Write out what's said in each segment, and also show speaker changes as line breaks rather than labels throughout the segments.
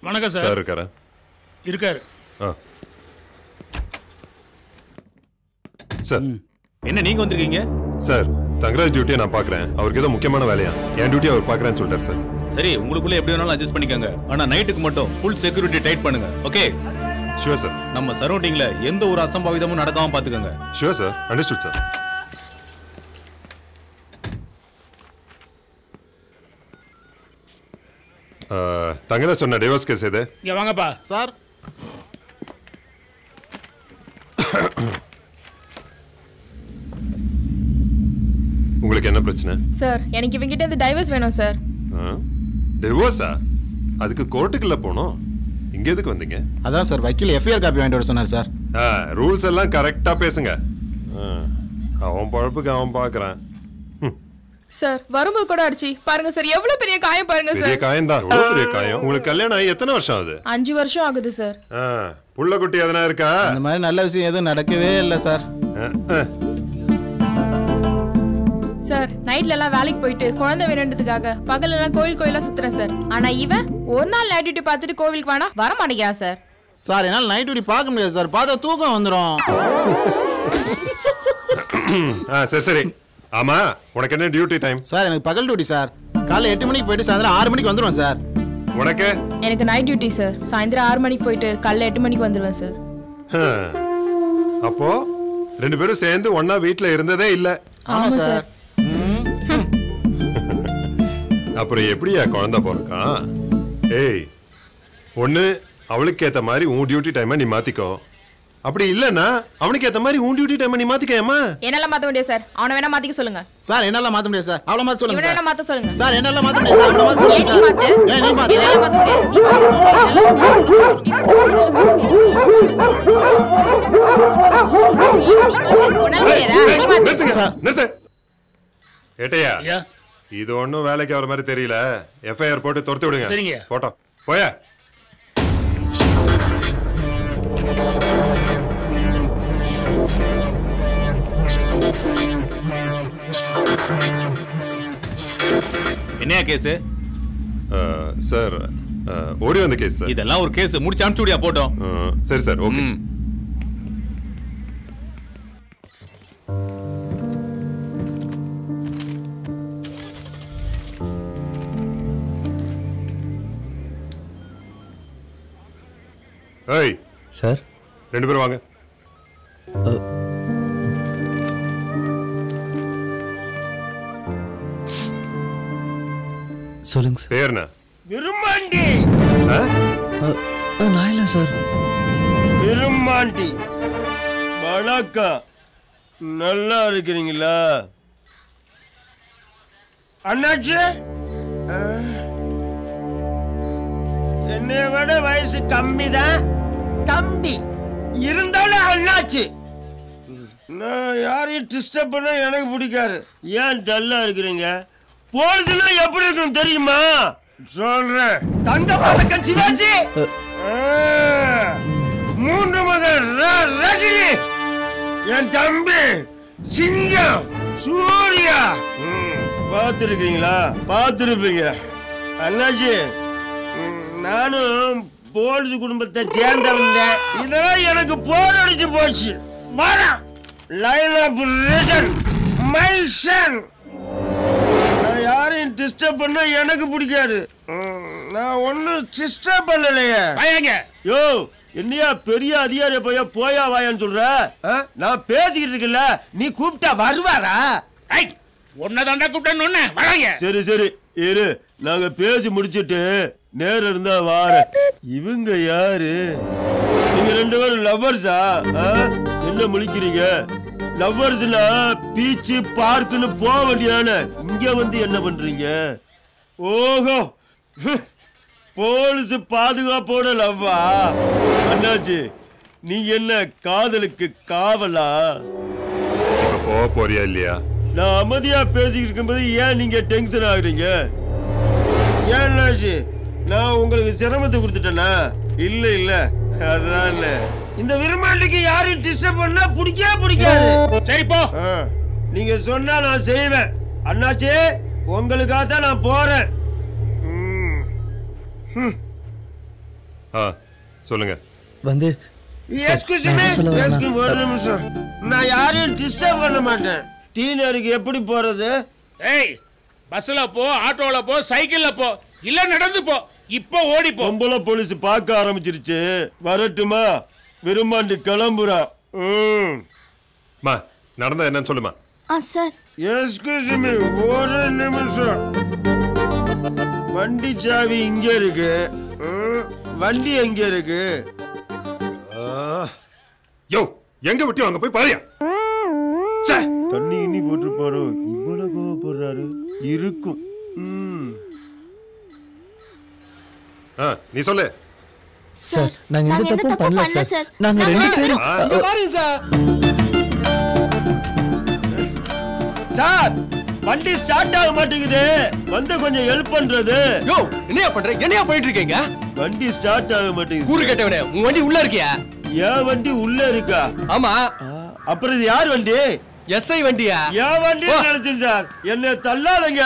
வணக்கம் sir.
Sir இருக்காரா?
இருக்காரு.
சார்
என்ன நீங்க வந்திருக்கீங்க?
சார் தங்கராஜ் டியூட்டியை நான் பார்க்குறேன். அவருக்கு ஏதோ முக்கியமான வேலையா என் டியூட்டி அவர் பார்க்குறேன்னு சொல்லிட்டார் சார்.
சரி உங்களுக்குள்ள எப்படி வேணாலும் அட்ஜஸ்ட் பண்ணிக்கோங்க. ஆனா நைட்டுக்கு மட்டும் ஃபுல் செக்யூரிட்டி டைட் பண்ணுங்க. ஓகே?
Sure sir.
நம்ம சரௌண்டிங்ல எந்த ஒரு அசம்பாவிதமும் நடக்காம பாத்துக்கோங்க.
Sure sir. Understood sir. Thangaraj சொன்ன டிவோர்ஸ் கேஸ் எது?
இங்க வாங்கப்பா.
சார்
உங்களுக்கு என்ன பிரச்சனை?
சார் எனக்கு இவங்கிட்ட இந்த டைவர்ஸ் வேணும் சார்.
டிவோர்ஸா? அதுக்கு கோர்ட்டுக்குள்ள போனோம். இங்க எதுக்கு வந்தீங்க?
அதான் சார் வக்கீல் எஃப்ஐஆர் காப்பி வாங்கிட்டு வர சொன்னார் சார்.
ரூல்ஸ் எல்லாம் கரெக்டா பேசுங்க. அவன் பழப்புக்கு அவன் பார்க்கறான்.
சார் வரும்போது கூட அடிச்சி பாருங்க சார், எவ்வளவு பெரிய காயம் பாருங்க சார்.
பெரிய காயம் தான். எவ்வளவு பெரிய காயம். உங்களுக்கு கல்யாணம் ஆகி எத்தனை வருஷம் ஆகுது?
5 வருஷம் ஆகுது சார்.
புள்ள குட்டி எதனா இருக்கா?
அந்த மாதிரி நல்ல விஷயம் எதுவும் நடக்கவே இல்லை சார்.
சார் நைட்ல எல்லாம் வேலைக்கு போயிட்டு குழந்தை வேணுன்றதுக்காக பகல் எல்லாம் கோயிலா சுத்துறேன் சார். ஆனா இவன் ஒரு நாள் நைட் டியூட்டி பார்த்துட்டு கோவிலுக்கு வேணா வர மாட்டேங்கிறா சார்.
சார் என்னால் நைட் டியூட்டி பார்க்க முடியாது சார், பார்த்தா தூக்கம் வந்துடும்.
சரி சரி. ஆமா உனக்கு என்ன டியூட்டி டைம்?
சார் எனக்கு பகல் டியூட்டி சார். காலைல 8 மணிக்கு போயிட்டு சாயந்தரம் 6 மணிக்கு வந்துடுவேன் சார்.
உனக்கு?
எனக்கு நைட் டியூட்டி சார். சாயந்தரம் 6 மணிக்கு போயிட்டு காலைல 8 மணிக்கு வந்துடுவேன் சார்.
அப்போ 2 பேரும் சேர்ந்து ஒண்ணா வீட்டுல இருந்ததே இல்ல.
ஆமா சார்.
அப்புறம் எப்படியா குழந்தை பிறக்கான்? ஏய் ஒண்ணு அவளுக்கு ஏத்த மாதிரி உன் டியூட்டி டைமை நீ மாத்திக்கோ. அப்படி இல்லன்னா அவனுக்கு ஏத்த மாதிரி உன் டியூட்டி டைமை நீ மாத்திக்கேமா?
என்னால மாத்த முடியாது சார். அவனை வேணா மாத்திக்க சொல்லுங்க.
சார் என்னால மாத்த முடியாது சார். அவளை மாத்த சொல்லுங்க.
இவனை மாத்த சொல்லுங்க.
சார் என்னால மாத்த முடியாது சார். அவளை மாத்த சொல்லுங்க சார்.
ஏன் நீ மாத்து? என்னால மாத்த முடியாது. நீ மாத்து.
நிறுத்து. ஏட்டையா இது ஒன்னும் வேலைக்கு வர மாதிரி தெரியல. எஃப்ஐஆர் போட்டு துரத்து விடுங்க.
சரிங்க.
போட்டோம் போயா.
என்னையா கேஸ்?
சார் ஓடி வந்த கேஸ் சார்.
இதெல்லாம் ஒரு கேஸ் முடிச்சு அனுப்பிச்சுடியா போட்டோம்.
சரி சார் ஓகே. ஏய்
சார்
2 பேரும் வாங்க.
சொல்லுங்க சார்.
பேர் என்ன?
விரும்மாண்டி.
நான் இல்லை சார்.
விரும்மாண்டி. வணக்கம். நல்லா இருக்கிறீங்களா அண்ணாச்சி? என்னை விட வயசு கம்மி தான். தம்பி இருந்தாலும் அண்ணாச்சி. நான் யாரையும் டிஸ்டர்ப் பண்ண எனக்கு பிடிக்காது. ஏன் டல்லா இருக்கிறீங்க? போலீஸ்ல எப்படி இருக்கும் தெரியுமா? சொல்றேன். தங்க பதக்கம் சிவாஜி, 3 மகன் ரஜினி, என் தம்பி சிங்கம் சூர்யா. பார்த்துருக்கீங்களா? பார்த்துருப்பீங்க. அண்ணாச்சி நானும் போலீஸ் குடும்பத்தை சேர்ந்தவங்க. இதெல்லாம் எனக்கு போர் அடிச்சு போச்சு. வரம் line of return my son. நான் யாரையும் டிஸ்டர்ப் பண்ண எனக்கு பிடிக்காது. நான் ஒன்னும் டிஸ்டர்ப் பண்ணலையே. யோ என்னையா பெரிய அதிகாரிய போயா வாயான்னு சொல்ற? நான் பேசிக்கிட்டு இருக்கல, நீ கூப்பிட்டா வருவாரா?
ஒன்னதாண்டா கூப்பிட்டேன்னு வராங்க.
சரி சரி இரு, நாங்க பேசி முடிச்சிட்டு நேரம் இருந்தா வார. இவங்க யாரு? நீங்க 2 பேரும் லவ்வர்ஸா? என்ன முழிக்கிறீங்க? லவ்வர்ஸ்னா பீச்சு பார்க்குன்னு போக வேண்டியதானே. இங்க வந்து என்ன பண்றீங்க? ஓஹோ போலீஸ் பாதுகாப்போட லவ்வா? அண்ணாச்சி நீங்க என்ன காதலுக்கு காவலா?
போக போறியா இல்லையா?
நான் அமைதியா பேசிக்கிட்டு இருக்கும்போது ஏன் நீங்க டென்ஷன் ஆகுறீங்க? ஏன் அண்ணாச்சி நான் உங்களுக்கு சிரமத்தை கொடுத்துட்டேனா? இல்ல இல்ல அதான் இந்த விரும்பாண்டிக்கு யாரையும் டிஸ்டர்ப் பண்ணா பிடிக்காது.
சரி போ.
நீங்க சொன்னா நான் செய்வேன். அண்ணாச்சி உங்களுக்காக தான் நான் போறேன்.
சொல்லுங்க.
வந்து
எஸ்கியூஸ் மீ, ஒரு நிமிஷம். நான் யாரையும் டிஸ்டர்ப் பண்ண மாட்டேன். டீனருக்கு எப்படி போறது?
ஏய், பஸ்ல போ, ஆட்டோல போ, சைக்கிள்ல போ, இல்ல நடந்து போ. இப்போ ஓடி போ.
பொம்பளை போலீஸ் பார்க்க ஆரம்பிச்சிருச்சு. வரட்டுமா? விரும்பாண்டி கிளம்புறா.
மா, நடந்தா என்னன்னு சொல்லுமா.
சார்.
எஸ்கியூஸ் மீ, ஒரு நிமிஷம். வண்டி சாவி இங்க இருக்கு. வண்டி எங்க இருக்கு?
யோ, எங்க விட்டியோ அங்க போய் பாருயா.
தண்ணி இன்னி போட்டு பாரு. இவ்வளவு கோவப்படுறாரு. இருக்கும்.
நீ சொல்லு.
சார், நாங்க எந்த தப்பும் பண்ணல சார். நாங்க ரெண்டு பேரும்
பாருங்க சார். சார், வண்டி ஸ்டார்ட் ஆக மாட்டேங்குது. வந்து கொஞ்சம் ஹெல்ப் பண்றது.
யோ, என்னையா பண்ற? என்னையா பண்ணிட்டு இருக்கீங்க?
வண்டி ஸ்டார்ட் ஆக மாட்டேங்குது.
கூறு கட்டவனே, உன் வண்டி உள்ள இருக்கியா?
ஏன் வண்டி உள்ள இருக்கா?
ஆமா.
அப்புறம் இது யார் வண்டி?
எஸ்ஐ வண்டியா?
ஏன் வண்டி நினைச்சேன் சார். என்ன தள்ளாதங்க.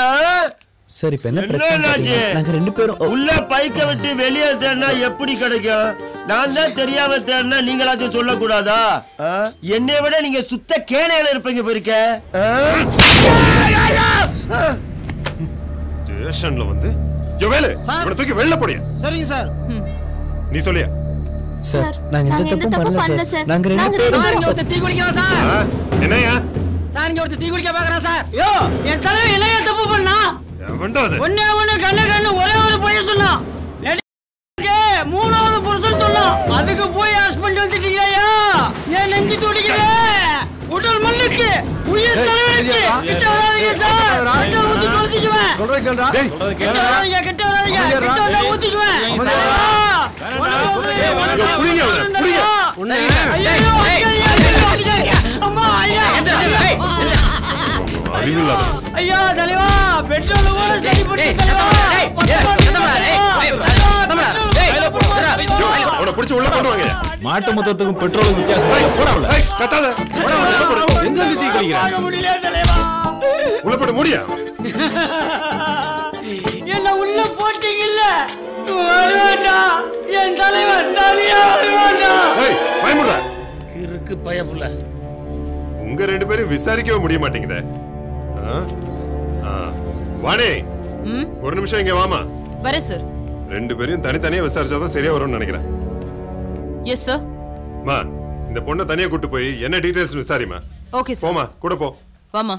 சரி, இப்ப என்ன பிரச்சனை? நாங்க ரெண்டு பேரும்
உள்ள பைக்க விட்டு வெளியே தேடினா எப்படி கிடைக்கும்? நான் தான் தெரியாம தேடினா நீங்களாச்சும் சொல்லக்கூடாதா? என்னை விட நீங்க சுத்த கேனையில இருப்பீங்க போயிருக்க.
ஸ்டேஷன்ல வந்து வேலை தூக்கி வெளில போடியா.
சரிங்க சார்.
நீ சொல்லியா.
சார், நாங்க எந்த தப்பும் பண்ணல சார். நாங்க ரெண்டு பேரும்
ஒருத்தர் டீ குடிக்கிறோம் சார்.
என்னையா
சார், இங்க ஒருத்தர் டீ குடிக்க பாக்குறா சார்.
யோ, என் தலைவன் என்னையா தப்பு பண்ணா? ஒண்ணு கண்ணு ஒரே ஒரு பையன் சொன்னான். மூணாவது புருஷன் சொன்னான். அதுக்கு போய் ஹஸ்பண்ட் வந்துட்டீங்களா? ஏன் நெஞ்சு துடிக்குது? உடல் மண்ணுக்கு, உயிர் தலைவனுக்கு. கிட்ட வராதீங்க சார். கிட்ட ஊத்தி கொளுத்திக்குவேன்.
சொல்றேன் கேளுடா.
கிட்ட வராதீங்க, கிட்ட வராதீங்க. கிட்ட வந்தா ஊத்திக்குவேன். அம்மா, ஐயா. ஐயா தலைவா, பெட்ரோல் கூட சரி பண்ணி
மாட்டு மொத்தத்துக்கும் பெட்ரோலுக்கும் வித்தியாசம் போடாமல. எங்க தீ கழிக்கிறாங்க?
முடியல தலைவா.
உள்ள போட முடியா?
என்ன உள்ள போட்டீங்கல்ல? வருவாண்டா. என் தலைவன் தனியா வருவாண்டா.
பயமுடா.
இருக்கு பயப்புல.
உங்க ரெண்டு பேரும் விசாரிக்கவே முடிய மாட்டேங்குதே. வாணி, ஒரு நிமிஷம் இங்க வாமா.
வரேன் சார்.
ரெண்டு பேரும் தனித்தனியா விசாரிச்சாதான் சரியா வரும்னு நினைக்கிறேன்.
Yes sir.
மா, இந்த பொண்ணை தனியா கூட்டு போய் என்ன டீடைல்ஸ் விசாரிமா.
Okay sir.
போமா, கூட போ.
வாமா.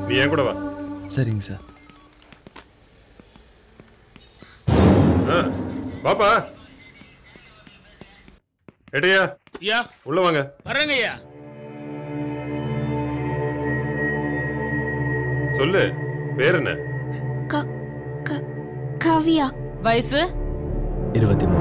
நீ ஏன் கூட வா.
சரிங்க சார்.
பாப்பா, எடையா
ஐயா,
உள்ள வாங்க.
வரங்க ஐயா.
சொல்லு, பேர் என்ன?
காவியா.
வயசு
23.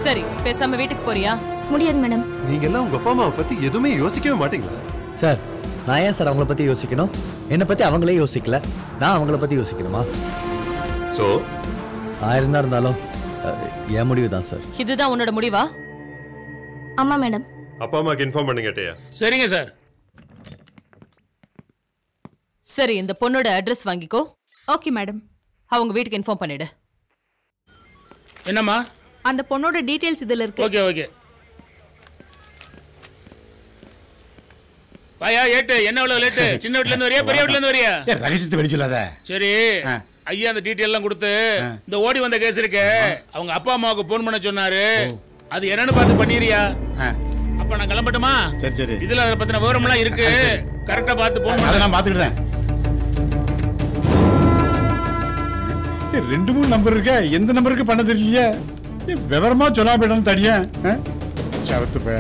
சரி, பேசாம வீட்டுக்கு போறியா?
முடியாது மேடம்.
நீங்க எல்லாம் உங்க அப்பா அம்மாவை பத்தி எதுவுமே யோசிக்கவே மாட்டீங்களா?
சார், நான் ஏன் சார் அவங்கள பத்தி யோசிக்கணும்? என்னை பத்தி அவங்களே யோசிக்கல, நான் அவங்கள பத்தி யோசிக்கணுமா?
சோ
ஆயிரம் தான் இருந்தாலும் என் முடிவு தான் சார்.
இதுதான் உன்னோட முடிவா?
ஆமா மேடம்.
அப்பா அம்மாக்கு இன்ஃபார்ம் பண்ணுங்க. கேட்டியா?
சரிங்க சார்.
சரி, இந்த பொண்ணோட அட்ரஸ் வாங்கிக்கோ.
Okay madam.
அவங்க வீட்டுக்கு இன்ஃபார்ம் பண்ணிடு.
என்னம்மா?
அந்த பொண்ணோட டீடைல்ஸ் இதுல இருக்கு.
Okay okay. வாயா ஏட்டு, என்ன இவ்வளவு லேட்டு? சின்ன வீட்ல இருந்து வரியா பெரிய வீட்ல இருந்து வரியா?
ரகசியத்தை வெளி சொல்லாத.
சரி, ஐயா அந்த டீட்டெயில் எல்லாம் கொடுத்து இந்த ஓடி வந்த கேஸ் இருக்கு அவங்க அப்பா அம்மாவுக்கு போன் பண்ண சொன்னாரு. அது என்னன்னு பார்த்து பண்ணிரியா? அப்ப நான் கிளம்பட்டுமா?
சரி சரி.
இதுல அதை பத்தின விவரம்லாம் இருக்கு. கரெக்டா பார்த்து போன்
அதை நான் பார்த்துக்கிட்டேன். 2-3 நம்பர் இருக்கா? எந்த நம்பருக்கு பண்ண தெரியலையே. விவரமா சொன்னா போயிடும் தடியா சவத்து பே.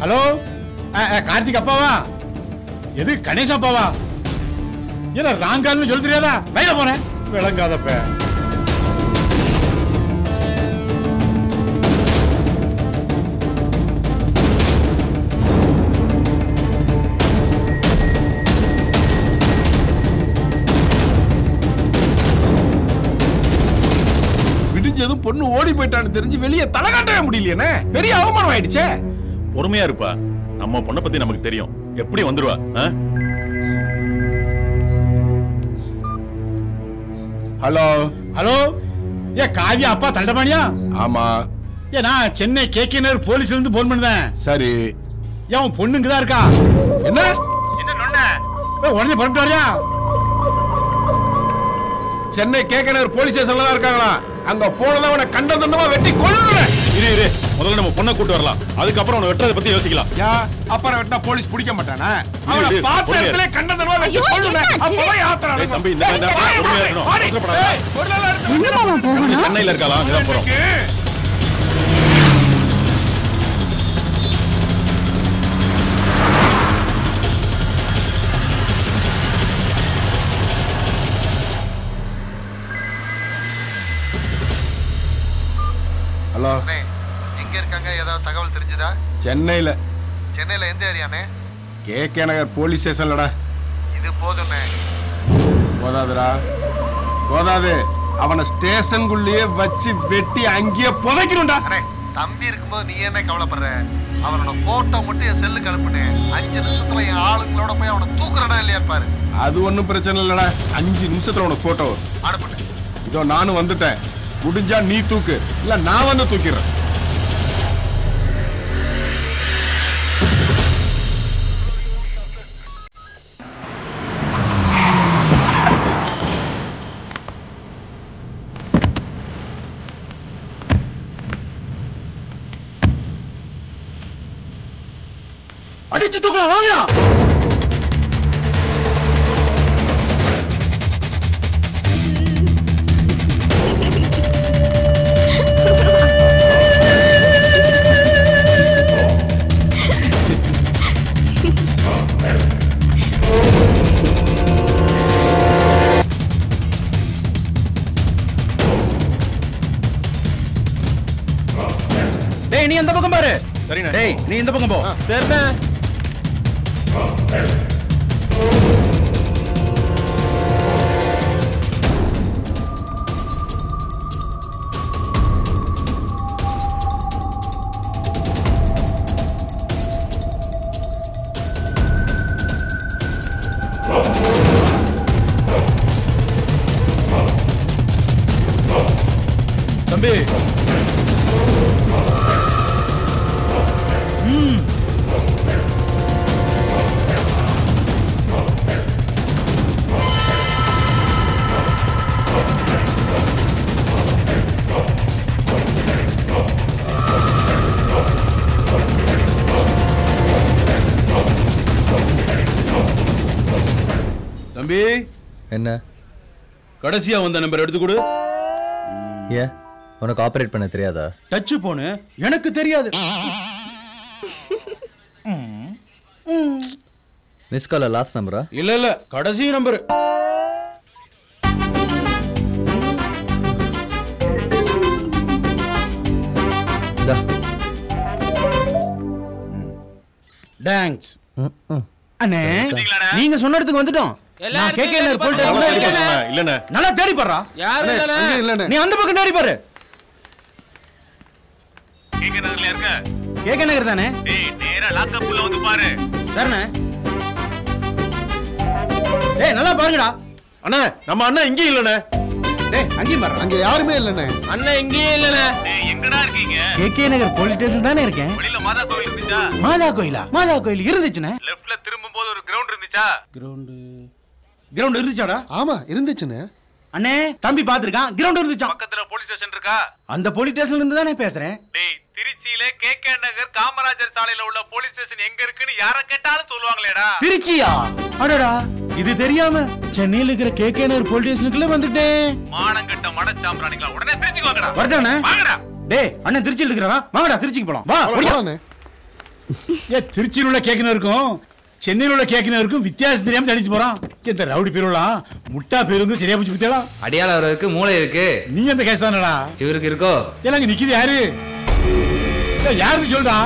ஹலோ கார்த்திக் அப்பாவா? எது கணேஷ் அப்பாவா? இல்ல ராங்கால்னு சொல்ல தெரியாதா? கையில போனேன் விளங்காதப்ப.
விடிஞ்சதும் பொண்ணு ஓடி போயிட்டான்னு தெரிஞ்சு வெளியே தலை காட்டவே முடியலையே. பெரிய அவமானம் ஆயிடுச்சே.
பொறுமையா இருப்பா. நம்ம பொண்ணை பத்தி நமக்கு தெரியும். எப்படி வந்துருவா?
ஹலோ ஹலோ காவியா அப்பா தண்டபாணியா?
ஆமா.
நான் சென்னை KK நகர் போலீஸ்ல இருந்து போன் பண்ணேன்.
சரி.
உன் பொண்ணுங்க தான் இருக்கா?
என்ன
உடனே புறப்பட்டாரியா?
சென்னை KK நகர் போலீஸ் ஸ்டேஷன்ல தான் இருக்காங்களா? அங்க போனத அவனை கண்ட தண்டமா வெட்டி கொல்லுறேன்.
இரு முதல்ல நம்ம பொண்ணை கூட்டு வரலாம். அதுக்கப்புறம் அவனை வெட்டறத பத்தி யோசிக்கலாம்.
அப்புறம் வெட்டா போலீஸ் பிடிக்க மாட்டானா? அவனை பார்த்த இடத்துல கண்ட தண்டமா வெட்டி கொல்லுறேன். அப்பவே ஆத்தறானே.
தம்பி இந்த பொறுமையா இருக்கணும். அவசரப்படாத.
என்னமா போகணும்?
சென்னையில இருக்கலாம். அங்க தான் போறோம்.
ஹலோ.
எங்க இருக்காங்க? ஏதாவது தகவல் தெரிஞ்சதா?
சென்னையில.
சென்னையில எந்த ஏரியானே?
KK நகர் போலீஸ் ஸ்டேஷன்லடா.
இது போதுமே.
போதாதுடா. போதாது. அவனை ஸ்டேஷனுக்குள்ளேயே வச்சு வெட்டி அங்கேயே புதைக்கணும்டா.
தம்பி இருக்கும்போது நீ என்ன கவலைப்படுற? அவனோட போட்டோ மட்டும் என் செல்லுக்கு அனுப்புனே. 5 நிமிஷத்துல என் ஆளுங்களோட போய் அவனை தூக்குறடா இல்லையா பாரு.
அது ஒன்றும் பிரச்சனை இல்லடா. 5 நிமிஷத்துல உனக்கு போட்டோ
அனுப்புனேன்.
இதோ நானும் வந்துட்டேன். முடிஞ்சா நீ தூக்கு, இல்ல நான் வந்து தூக்கிறேன்.
அடிச்சு தூக்கலாம் வாங்கடா.
டேய் நீ அந்த பக்கம் பாரு.
சரிண்ணே.
டேய் நீ இந்த பக்கம் போ. சரிண்ணே.
தம்பி தம்பி
என்ன
கடைசியா வந்த நம்பர் எடுத்து கொடு.
ஏன் உனக்கு ஆபரேட் பண்ண தெரியாதா?
டச் போனு எனக்கு தெரியாது.
மிஸ் கால லாஸ்ட் நம்பரா?
இல்ல கடைசி நம்பர். டாங்ஸ் அண்ணே நீங்க சொன்ன இடத்துக்கு வந்துட்டோம். நான் KK நகர் போயிட்டு
இல்லண்ணே.
நல்லா தேடி பாருடா. நீ அந்த பக்கம் தேடி பாரு.
KK நகர்ல இருக்க.
KK நகர் தானே?
டேய் நேரா லாக்அப் உள்ள வந்து பாரு.
சரிண்ணே. டேய் நல்லா பாருங்கடா.
அண்ணா நம்ம அண்ணா இங்கே இல்லண்ணே.
டேய் அங்கேயும் பாரு.
அங்க யாருமே இல்லண்ணே.
அண்ணா இங்கேயே இல்லண்ணே.
டேய் எங்க எங்கடா இருக்கீங்க?
கேகே நகர் போலீஸ் ஸ்டேஷன் தானே இருக்கேன்.
வெளியில மாதா கோயில் இருந்துச்சா?
மாதா கோயிலா? மாதா கோயில் இருந்துச்சுனே.
லெஃப்ட்ல திரும்பும்போது ஒரு கிரவுண்ட் இருந்துச்சா?
கிரவுண்ட் இருந்துச்சாடா?
ஆமா இருந்துச்சுனே.
அண்ணே தம்பி பாத்துர்க்கான். கிரவுண்ட் இருந்துச்சா?
பக்கத்துல போலீஸ் ஸ்டேஷன் இருக்கா?
அந்த போலீஸ் ஸ்டேஷன்ல இருந்து தானே பேசுறேன்.
டேய் திருச்சியில கேகே நகர் காமராஜர் சாலையில உள்ள போலீஸ் ஸ்டேஷன் எங்க இருக்குன்னு யார கேட்டாலும் சொல்லுவாங்களேடா.
திருச்சியா? அடடா இது தெரியாம சென்னையில இருக்கிற கேகே நகர் போலீஸ் ஸ்டேஷனுக்குள்ள வந்துட்டேன்.
மானங்கட்ட மடச்சாம்பிராணிகளா உடனே திருச்சிக்கு வாங்கடா.
வரட்டானே?
வாங்கடா.
டேய் அண்ணன் திருச்சியில இருக்கறா. வாங்கடா திருச்சிக்கு போலாம். வா ஓடியானே.
திருச்சியில் உள்ள கேக்குன இருக்கும் சென்னையில் உள்ள கேக்குன இருக்கும் வித்தியாசம் தெரியாம தடிச்சு போறான். இந்த ரவுடி பேருலாம் முட்டா பேருங்க சரியா போச்சு குத்தியடா.
அடியால அவருக்கு மூளை இருக்கு.
நீ அந்த கேஸ் தானடா?
இவருக்கு இருக்கோ?
எல்லாம் நிக்குது யாரு? யாருன்னு சொல்றா?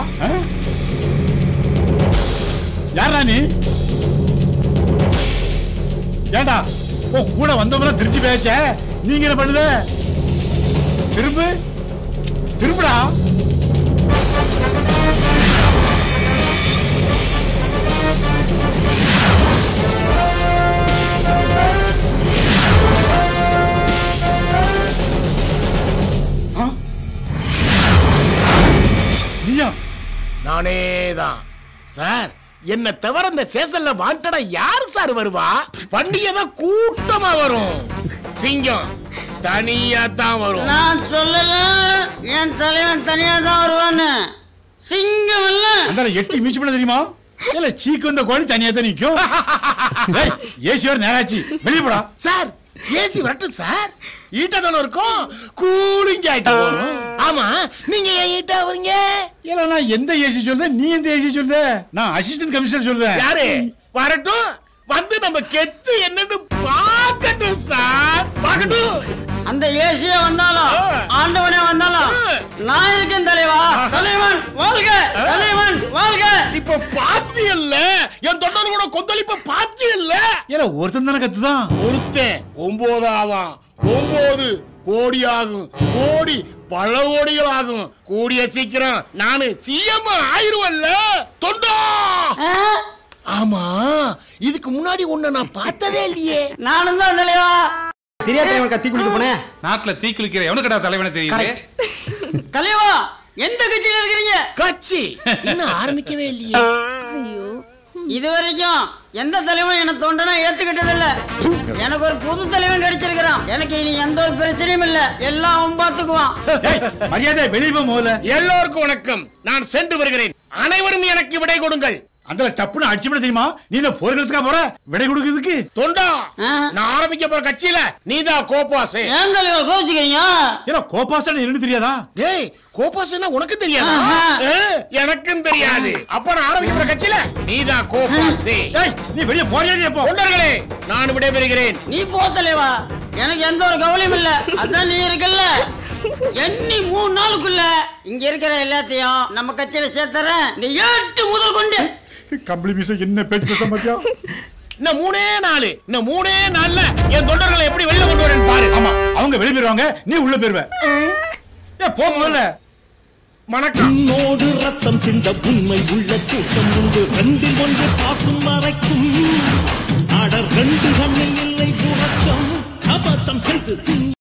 யாரா நீ? ஏண்டா ஓ கூட வந்தவங்க திருச்சி பேச்ச நீங்க என்ன பண்ணுத? திரும்புடா.
நானேதான் சார். என்ன தவிர இந்த சேசல்ல வாண்டடா யாரு சார் வருவா? பண்டிகை தான் கூட்டமா வரும். சிங்கம் தனியா தான் வரும்.
நான் சொல்லல என் தலைவன் தனியா தான் வருவான்னு. சிங்கம் இல்ல
அந்த எட்டி மீச்சு பண்ண தெரியுமா? இல்ல சீக்கு வந்த கோழி தனியா தான் நிக்கும். ஏசி வர நேராச்சு வெளியே போடா.
சார் ஏசி வரட்டும் சார். ஈட்டா தானே இருக்கும். கூலிங் ஆயிட்டு வரும். ஆமா நீங்க ஏன் ஈட்டா வரீங்க?
இல்ல நான் எந்த ஏசி சொல்றேன் நீ எந்த ஏசி சொல்ற? நான் அசிஸ்டன்ட் கமிஷனர் சொல்றேன்.
யாரு வரட்டும் வந்து நம்ம கெத்து என்னன்னு பார்க்கட்டும் சார். பார்க்கட்டும்.
அந்த ஏசிய வந்தாலும் ஆண்டவனே வந்தாலும் நான் இருக்கேன் தலைவா. தலைவன் வாழ்க, தலைவன் வாழ்க.
இப்ப பாத்தியல்ல என் தொண்டர் கூட கொந்தளிப்ப பாத்தியல்ல.
ஏல ஒருத்தன் தான கத்துதான்.
ஒருத்தன் 9 ஆவான். 9 கோடி ஆகும். கோடி பல கோடிகள் ஆகும். கூடிய சீக்கிரம் நானு சிஎம் ஆயிருவல்ல தொண்டா. ஆமா இதுக்கு முன்னாடி உன்னை நான் பார்த்ததே இல்லையே.
நானும் தான் தலைவா.
தெரியாத தலைவன் கத்தி குளிக்க போனேன்.
நாட்டுல தீ குளிக்கிற எவனுக்கடா தலைவனை தெரியுது?
தலைவா எந்த கட்சியில இருக்கீங்க?
கட்சி இன்னும் ஆரம்பிக்கவே இல்லையே.
ஐயோ
இது வரைக்கும் எந்த தலைவன் என்ன தோண்டனா ஏத்துக்கிட்டதில்ல. எனக்கு ஒரு புது தலைவன் கிடைச்சிருக்கிறான். எனக்கு இனி எந்த ஒரு பிரச்சனையும் இல்ல. எல்லாம் அவன் பாத்துக்குவான்.
மரியாதை வெளியே போ முதல்ல.
எல்லோருக்கும் வணக்கம். நான் சென்று வருகிறேன். அனைவரும் எனக்கு விடை கொடுங்கள்.
அந்த டப்புன்னு அடிச்சு விட தெரியுமா? நீ என்ன போர்க்களத்துக்கா போற? விடை கொடுக்கிறதுக்கு
தொண்டா நான் ஆரம்பிக்க போற கட்சியில நீதான் கோபாசே.
ஏன் தலைவா கோச்சுக்கிறீங்க?
ஏன்னா கோபாசன் என்னன்னு தெரியாதா?
டேய் கோபாசனா உனக்கு தெரியாதா? எனக்கும் தெரியாது. அப்ப நான் ஆரம்பிக்க போற கட்சியில நீதான் கோபாசே.
டேய் நீ வெளிய போறியா? போ.
தொண்டர்களே நான் விடைபெறுகிறேன்.
நீ போ தலைவா. எனக்கு எந்த ஒரு கவலையும் இல்ல. அதான் நீ இருக்கல்ல. எண்ணி 3 நாளுக்குள்ள இங்க இருக்கிற எல்லாத்தையும் நம்ம கட்சியில சேர்த்தறேன். நீ 8 முதல் கொண்டு
கம்பளி மீச என்ன பேச்சு பேச மாட்டியா?
இன்னும் 3 நாள்ல என் தொண்டர்களை எப்படி வெளியில கொண்டு வரேன்னு பாரு.
ஆமா அவங்க வெளிய போயிருவாங்க, நீ உள்ள போயிருவ. போ முதல்ல.
வணக்கம்.
உன்னோடு ரத்தம் சிந்த உண்மை உள்ள கூட்டம் உண்டு. 2 ஒன்று பார்க்கும் மறைக்கும். அடர் 2 கண்ணில் இல்லை உறக்கம். அபத்தம் செய்து